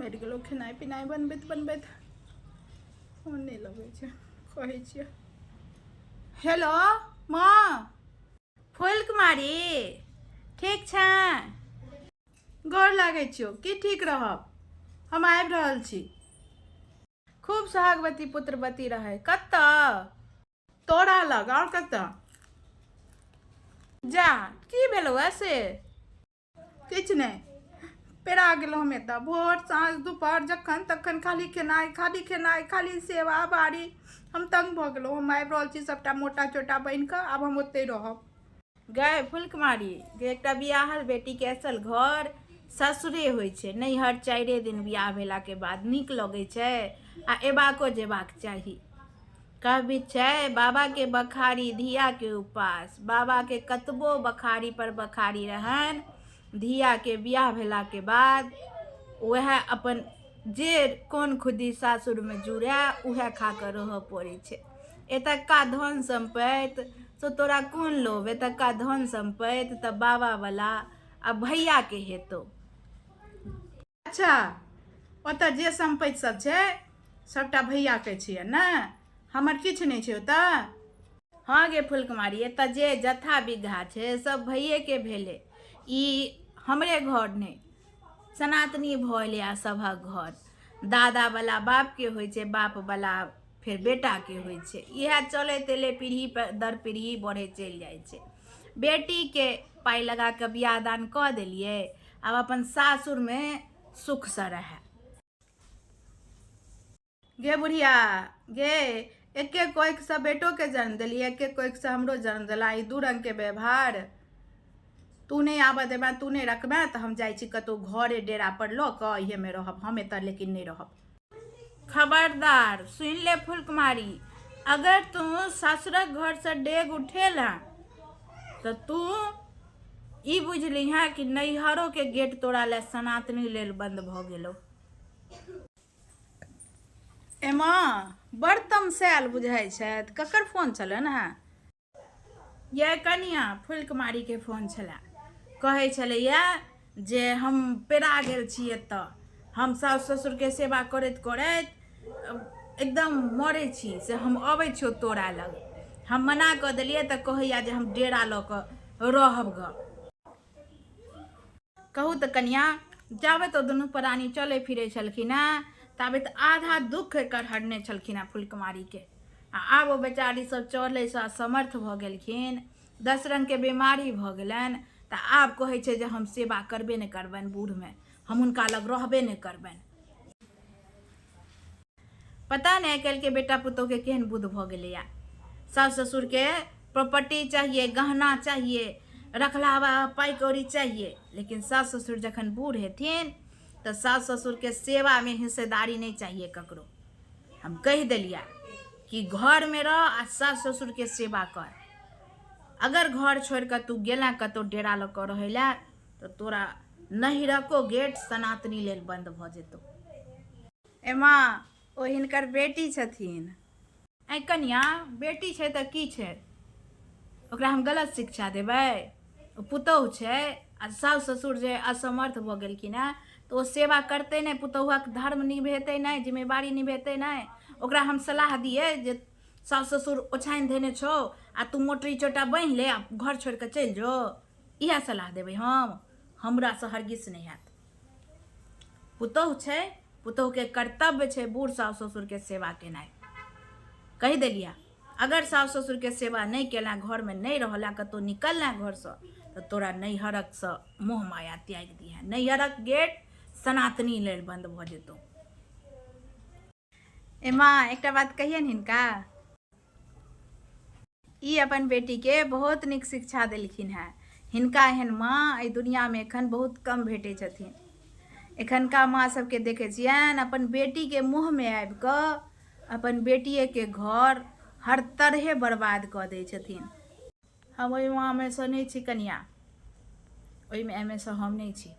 मरि गेलो खेनाइ पिनाइ बनबैत बनबैत मोन नहीं लगे छै कहै छियै। हेलो माँ फूलकुमारी ठीक छै? गोर लागै छियौ की ठीक रहब, हम आबि रहल छी। खूब सोहागवती पुत्रवती रहे। कतऽ? तोरा लग और कतऽ? जा की भेलौ से? किछ नहीं, पेरा गेलहुँ हम एतऽ भोर साँझ दुपहर जखन तखन खाली खेनाइ खाली सेवा बाड़ी। हम तंग भऽ गेलहुँ। हम आबि रहल छी सबटा मोटा चोटा बनि कऽ, आब हम ओतै रहब। गै फूलकुमारी गे, एकटा बियाहल बेटीके असल घर ससुरे होइ छै। नैहर 4 दिन बियाह भेलाके बाद नीक लगै छै आ एबाको जेबाक चाही। कहबी छै बाबा के बखारी धिया के उपास। बाबा के कतबो बखारी पर बखारी रहन, धिया के बियाह भेला के बाद वह अपन जे कोन खुदी सासुर में जुड़े उहे खा कर रह पड़े छै। एतका धन संपत्ति तो तोरा कोन लोभ? एतका धन संपत्ति तो बाबा वाला आ भैया के हेतौ। अच्छा ओतऽ जे संपत्ति सब छै सबटा भैया के छियै ने, हमर किछु नहीं छै ओतऽ। हाँ गे फूलकुमारी, एतऽ जे जथा बिगहा छै सब भैये के भेलै। ई हमरे घर नहीं, सनातनी भइले आ सभक घर। दादा वाला बाप के होइ छै, बाप वाला फिर बेटा के होइ छै। इहे चलैत एलै पीढ़ी दर पीढ़ी बढ़े चलि जाइ छै। बेटी के पाई लगा के बियाह दान कऽ देलियै, आब अपन सासुर में सुख से रहे। गे बुढ़िया गे, एके कोख से बेटो के जन्म देलिए, एके कोख से हमरो जन्म दिला। ई दू रंग के व्यवहार। तू नहीं आबऽ देबे, तू नहीं रखबे तो हम जाइ छी कतौ घरे डेरा पर लऽ कऽ, इहे में रहब हम। एतऽ लेकिन नहीं रहब। खबरदार सुन ले फूलकुमारी, अगर तू ससुरक घर से डेग उठेला तो तू ई बुझली है कि नैहरों के गेट तोरा ले सनातनी लेल बंद भ गेलो। एमा बड़ तमसायल बुझाई छै। ककर फोन छलन है? ये कनिया फूलकुमारी के फोन छला। कहे छलैया जे हम पेरा गेल छी एतऽ, हम सास ससुर के सेवा करैत करैत एकदम मरे छी से हम अबै छियौ तोरा लग। हम मना कऽ देलियै तऽ कहैया जे हम डेरा लऽ कऽ रहब ग। कहू तऽ कनिया, जाबे तो दुनू प्राणी चले फिरे छलखिन हैं ताबे तो आधा दुख एकर हरने छलखिन हैं फूलकुमारी के। आब ओ बेचारी सब चले से असमर्थ भऽ गेलखिन, 10 रंग के बीमारी भऽ गेलनि, तऽ आब कहै छै जे हम सेवा करबे नहीं करबनि बूढ़ में, हम उनका लग रहबे नहीं करबनि। पता नहीं आइ के बेटा पुतोह के केहन बुद्ध भऽ गेलैया। सास ससुर के प्रॉपर्टी चाहिए, गहना चाहिए, रखलावा पाई कौड़ी चाहिए, लेकिन सास ससुर जखन बूढ़ हेथिन तो सास ससुर के सेवा में हिस्सेदारी नहीं चाहिए ककरो। हम कह दिलिया कि घर में रह आ सास ससुर के सेवा कर। अगर घर छोड़ कर तू गेला कतौ डेरा लऽ कऽ रहेला तो तोरा नैहरको गेट सनातनी लेल बंद भ जेतौ। एमा ओ हिनकर बेटी छथिन। ऐ कनिया बेटी छै तऽ की छै, ओकरा हम गलत शिक्षा देबै? पुतोह छै आ सास ससुर जे असमर्थ भऽ गेलखिन हैं तो ओ सेवा करते नहीं, पुतोहक धर्म निभेते नहीं, जिम्मेवारी निभेते नहीं। ओकरा हम सलाह दिए जे सास ससुर ओछाइन देने छो आ तू मोटरी चोटा बांध ले आ घर छोड़ के चल जो, इहे सलाह देबै हम? हमरा से हरगिज नहीं हैत। पुतोह छै, पुतोह के कर्तव्य छै बूढ़ सास ससुर के सेवा केनाइ। कह देलिया अगर सास ससुर के सेवा नहीं केला, घर में नहीं रहला, कतौ निकलना घर से तो तोरा नैहरक से मोह माया त्याग दिहे। नैहरक गेट सनातनी लेल बंद भ जेतौ। एमा एकटा बात कहियन हिनका, ई अपन बेटी के बहुत निक शिक्षा देलखिन है। हिनका एहन माँ एहि दुनिया में एखन बहुत कम भेटे छथिन। एखनका माँ सबके देखे छियन अपन बेटी के मुँह में आबि कऽ अपन बेटिए के घर हर तरहे बर्बाद कऽ दै छथिन। हम ओहि माँ में से नहीं छी कनिया, ओहि में से हम नहीं छी।